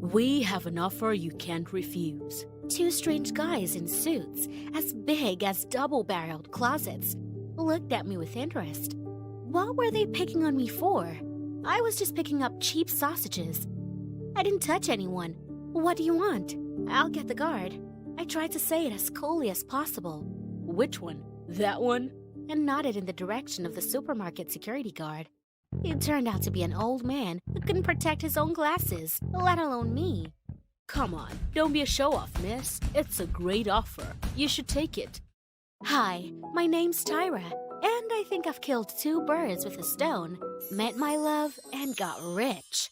We have an offer you can't refuse. Two strange guys in suits, as big as double-barreled closets, looked at me with interest. What were they picking on me for? I was just picking up cheap sausages. I didn't touch anyone. What do you want? I'll get the guard. I tried to say it as coolly as possible. Which one? That one? And nodded in the direction of the supermarket security guard. He turned out to be an old man who couldn't protect his own glasses, let alone me. Come on, don't be a show-off, miss. It's a great offer. You should take it. Hi, my name's Tyra, and I think I've killed 2 birds with a stone, met my love, and got rich.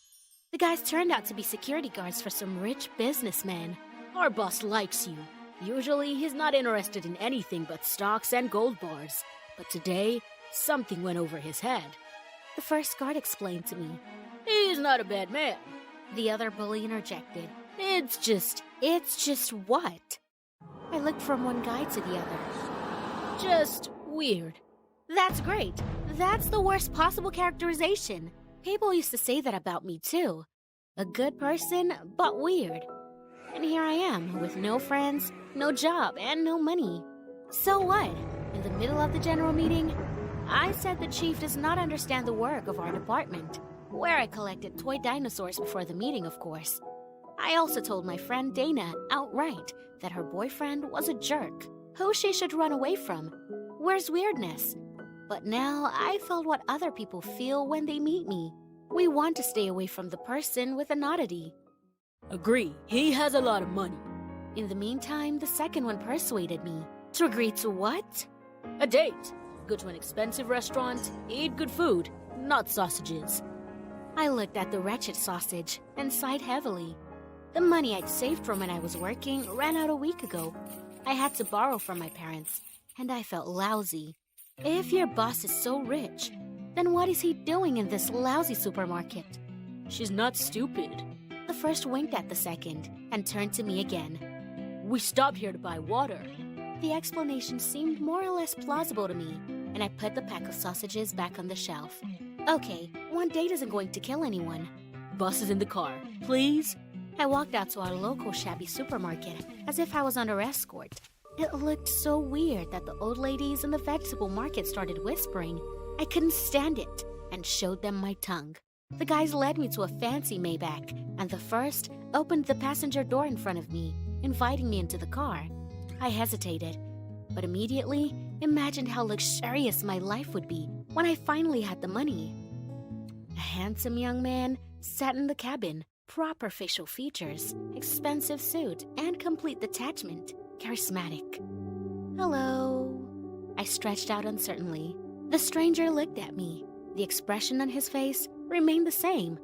The guys turned out to be security guards for some rich businessmen. Our boss likes you. Usually, he's not interested in anything but stocks and gold bars. But today, something went over his head. The first guard explained to me. He's not a bad man. The other bully interjected. It's just what? I looked from one guy to the other. Just weird. That's great. That's the worst possible characterization. People used to say that about me too. A good person, but weird. And here I am, with no friends, no job, and no money. So what? In the middle of the general meeting, I said the chief does not understand the work of our department, where I collected toy dinosaurs before the meeting, of course. I also told my friend Dana outright that her boyfriend was a jerk, who she should run away from. Where's weirdness? But now I felt what other people feel when they meet me. We want to stay away from the person with an oddity. Agree, he has a lot of money. In the meantime, the second one persuaded me. To agree to what? A date. Go to an expensive restaurant, eat good food, not sausages. I looked at the wretched sausage and sighed heavily. The money I'd saved from when I was working ran out a week ago. I had to borrow from my parents, and I felt lousy. If your boss is so rich, then what is he doing in this lousy supermarket? She's not stupid. The first winked at the second and turned to me again. We stopped here to buy water. The explanation seemed more or less plausible to me, and I put the pack of sausages back on the shelf. Okay, one date isn't going to kill anyone. Bus is in the car, please. I walked out to our local shabby supermarket as if I was under escort. It looked so weird that the old ladies in the vegetable market started whispering. I couldn't stand it and showed them my tongue. The guys led me to a fancy Maybach, and the first opened the passenger door in front of me, inviting me into the car. I hesitated, but immediately imagined how luxurious my life would be when I finally had the money. A handsome young man sat in the cabin, proper facial features, expensive suit, and complete detachment, charismatic. Hello. I stretched out uncertainly. The stranger looked at me. The expression on his face remained the same,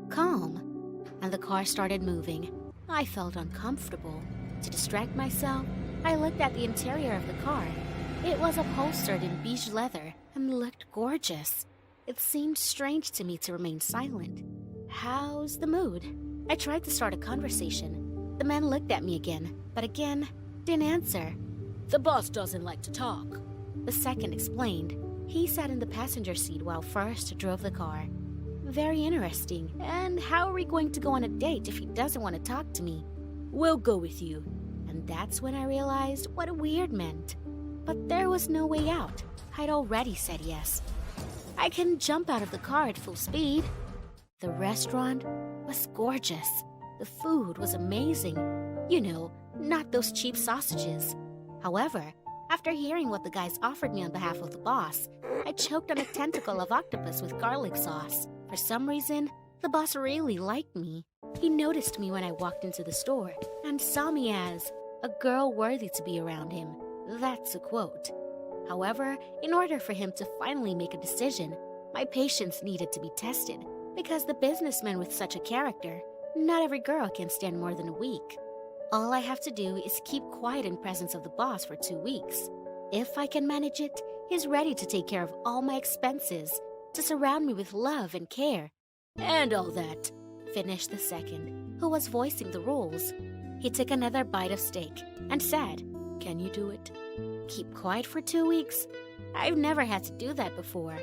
calm, and the car started moving. I felt uncomfortable. To distract myself, I looked at the interior of the car. It was upholstered in beige leather and looked gorgeous. It seemed strange to me to remain silent. How's the mood? I tried to start a conversation. The man looked at me again, but again, didn't answer. The boss doesn't like to talk. The second explained. He sat in the passenger seat while first drove the car. Very interesting. And how are we going to go on a date if he doesn't want to talk to me? We'll go with you. And that's when I realized what weird meant. But there was no way out. I'd already said yes. I couldn't jump out of the car at full speed. The restaurant was gorgeous. The food was amazing. You know, not those cheap sausages. However, after hearing what the guys offered me on behalf of the boss, I choked on a tentacle of octopus with garlic sauce. For some reason, the boss really liked me. He noticed me when I walked into the store and saw me as a girl worthy to be around him. That's a quote. However, in order for him to finally make a decision, my patience needed to be tested because the businessman with such a character, not every girl can stand more than a week. All I have to do is keep quiet in presence of the boss for 2 weeks. If I can manage it, he's ready to take care of all my expenses, to surround me with love and care. And all that, finished the second, who was voicing the rules. He took another bite of steak and said, Can you do it? Keep quiet for 2 weeks? I've never had to do that before.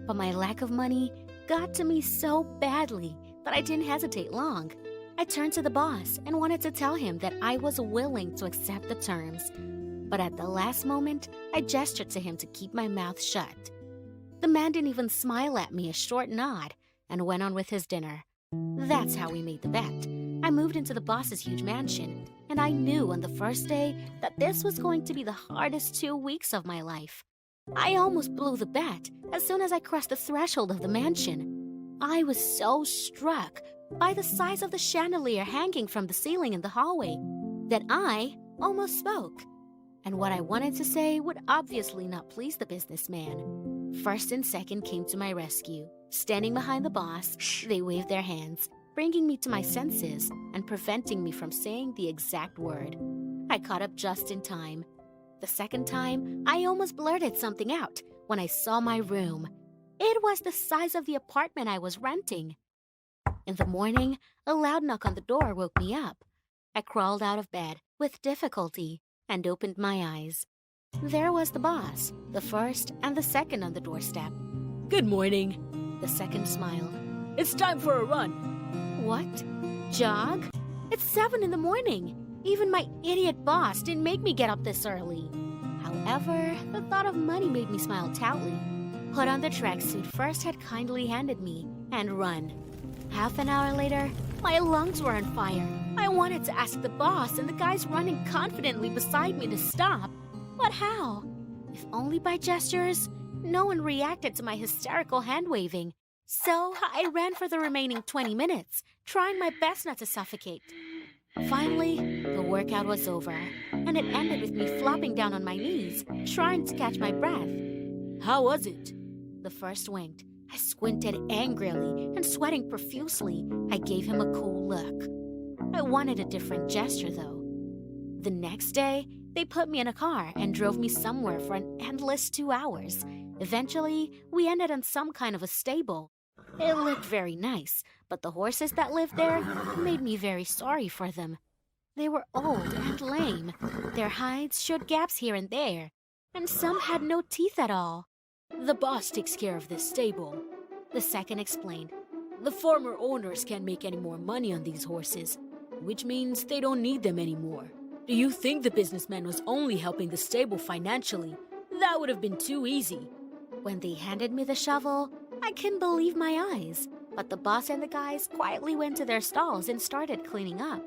But my lack of money got to me so badly that I didn't hesitate long. I turned to the boss and wanted to tell him that I was willing to accept the terms. But at the last moment, I gestured to him to keep my mouth shut. The man didn't even smile at me, a short nod, and went on with his dinner. That's how we made the bet. I moved into the boss's huge mansion, and I knew on the first day that this was going to be the hardest 2 weeks of my life. I almost blew the bet as soon as I crossed the threshold of the mansion. I was so struck by the size of the chandelier hanging from the ceiling in the hallway that I almost spoke. And what I wanted to say would obviously not please the businessman. First and second came to my rescue. Standing behind the boss, they waved their hands, bringing me to my senses and preventing me from saying the exact word. I caught up just in time. The second time, I almost blurted something out when I saw my room. It was the size of the apartment I was renting. In the morning, a loud knock on the door woke me up. I crawled out of bed with difficulty and opened my eyes. There was the boss, the first and the second on the doorstep. Good morning. The second smiled. It's time for a run. What? Jog? It's 7 in the morning. Even my idiot boss didn't make me get up this early. However, the thought of money made me smile stoutly. Put on the tracksuit First had kindly handed me and run. Half an hour later, my lungs were on fire. I wanted to ask the boss and the guys running confidently beside me to stop. But how? If only by gestures. No one reacted to my hysterical hand-waving. So I ran for the remaining 20 minutes, trying my best not to suffocate. Finally, the workout was over, and it ended with me flopping down on my knees, trying to catch my breath. How was it? The first winked. I squinted angrily, and sweating profusely, I gave him a cool look. I wanted a different gesture, though. The next day, they put me in a car and drove me somewhere for an endless 2 hours. Eventually, we ended in some kind of a stable. It looked very nice, but the horses that lived there made me very sorry for them. They were old and lame. Their hides showed gaps here and there, and some had no teeth at all. The boss takes care of this stable. The second explained. The former owners can't make any more money on these horses, which means they don't need them anymore. Do you think the businessman was only helping the stable financially? That would have been too easy. When they handed me the shovel, I couldn't believe my eyes. But the boss and the guys quietly went to their stalls and started cleaning up.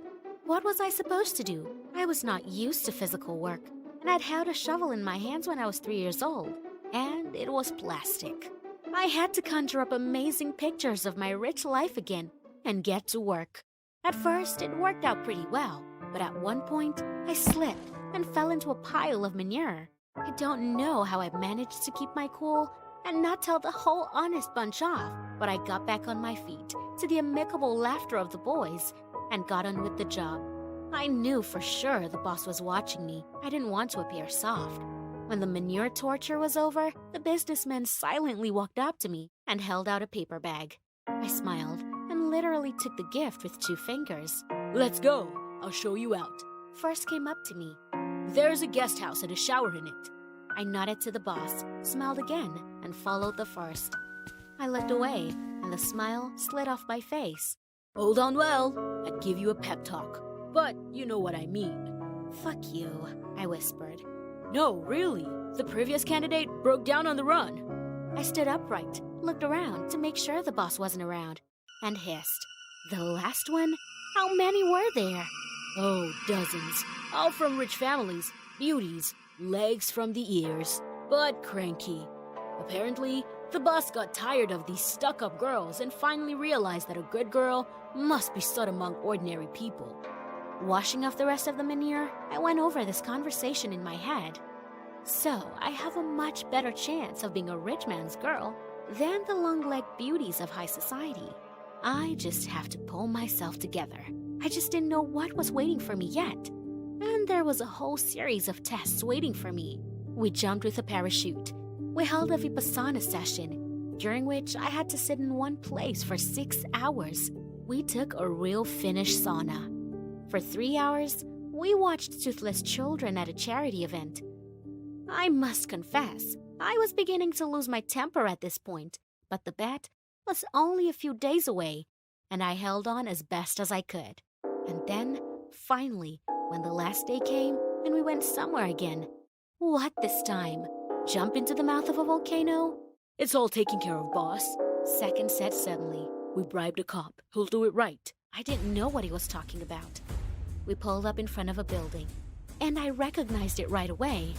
What was I supposed to do? I was not used to physical work, and I'd held a shovel in my hands when I was 3 years old, and it was plastic. I had to conjure up amazing pictures of my rich life again and get to work. At first, it worked out pretty well, but at one point, I slipped and fell into a pile of manure. I don't know how I managed to keep my cool and not tell the whole honest bunch off, but I got back on my feet to the amicable laughter of the boys and got on with the job. I knew for sure the boss was watching me. I didn't want to appear soft. When the manure torture was over, the businessman silently walked up to me and held out a paper bag. I smiled and literally took the gift with 2 fingers. Let's go. I'll show you out. First came up to me. There's a guest house and a shower in it. I nodded to the boss, smiled again, and followed the first. I looked away, and the smile slid off my face. Hold on well. I'd give you a pep talk, but you know what I mean. Fuck you, I whispered. No, really. The previous candidate broke down on the run. I stood upright, looked around to make sure the boss wasn't around, and hissed. The last one? How many were there? Oh, dozens. All from rich families, beauties, legs from the ears, but cranky. Apparently, the boss got tired of these stuck-up girls and finally realized that a good girl must be sought among ordinary people. Washing off the rest of the manure, I went over this conversation in my head. So, I have a much better chance of being a rich man's girl than the long-legged beauties of high society. I just have to pull myself together. I just didn't know what was waiting for me yet. And there was a whole series of tests waiting for me. We jumped with a parachute. We held a Vipassana session, during which I had to sit in one place for 6 hours. We took a real Finnish sauna. For 3 hours, we watched toothless children at a charity event. I must confess, I was beginning to lose my temper at this point, but the bet was only a few days away, and I held on as best as I could. And then, finally, when the last day came and we went somewhere again. What this time? Jump into the mouth of a volcano? It's all taken care of, boss. Second said suddenly. We bribed a cop. He'll do it right. I didn't know what he was talking about. We pulled up in front of a building, and I recognized it right away.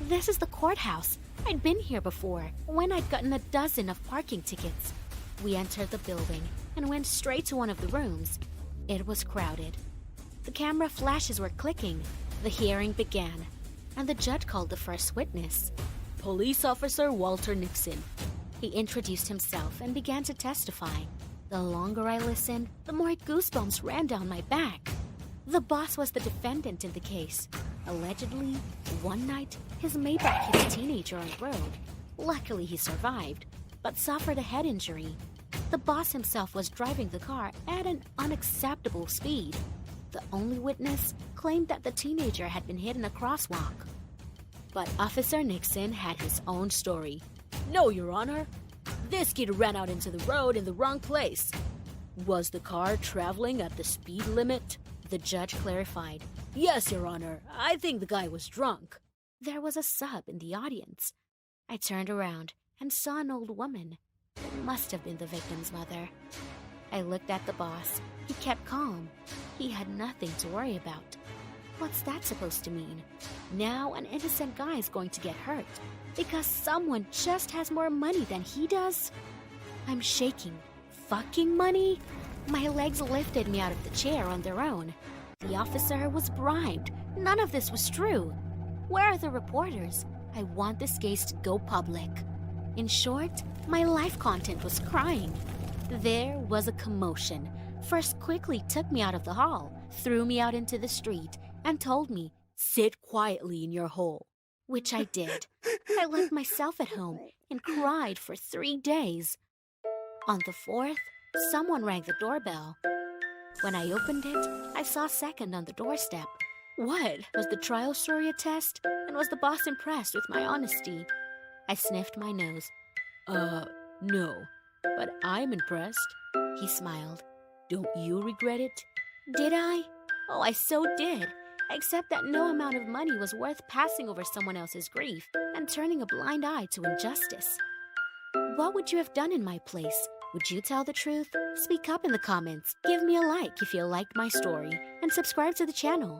This is the courthouse. I'd been here before, when I'd gotten a dozen of parking tickets. We entered the building and went straight to one of the rooms. It was crowded. The camera flashes were clicking. The hearing began, and the judge called the first witness. Police Officer Walter Nixon. He introduced himself and began to testify. The longer I listened, the more goosebumps ran down my back. The boss was the defendant in the case. Allegedly, one night, his Maybach hit a teenager on the road. Luckily, he survived, but suffered a head injury. The boss himself was driving the car at an unacceptable speed. The only witness claimed that the teenager had been hit in a crosswalk. But Officer Nixon had his own story. No, Your Honor. This kid ran out into the road in the wrong place. Was the car traveling at the speed limit? The judge clarified. Yes, Your Honor. I think the guy was drunk. There was a sub in the audience. I turned around and saw an old woman. It must have been the victim's mother. I looked at the boss. He kept calm. He had nothing to worry about. What's that supposed to mean? Now an innocent guy is going to get hurt because someone just has more money than he does? I'm shaking. Fucking money? My legs lifted me out of the chair on their own. The officer was bribed. None of this was true. Where are the reporters? I want this case to go public. In short, my life content was crying. There was a commotion. First quickly took me out of the hall, threw me out into the street, and told me, sit quietly in your hole. Which I did. I left myself at home and cried for 3 days. On the 4th, someone rang the doorbell. When I opened it, I saw Second on the doorstep. What? Was the trial story a test? And was the boss impressed with my honesty? I sniffed my nose. No. But I'm impressed. He smiled. Don't you regret it? Did I? Oh, I so did. Except that no amount of money was worth passing over someone else's grief and turning a blind eye to injustice. What would you have done in my place? Would you tell the truth? Speak up in the comments. Give me a like if you liked my story, and subscribe to the channel.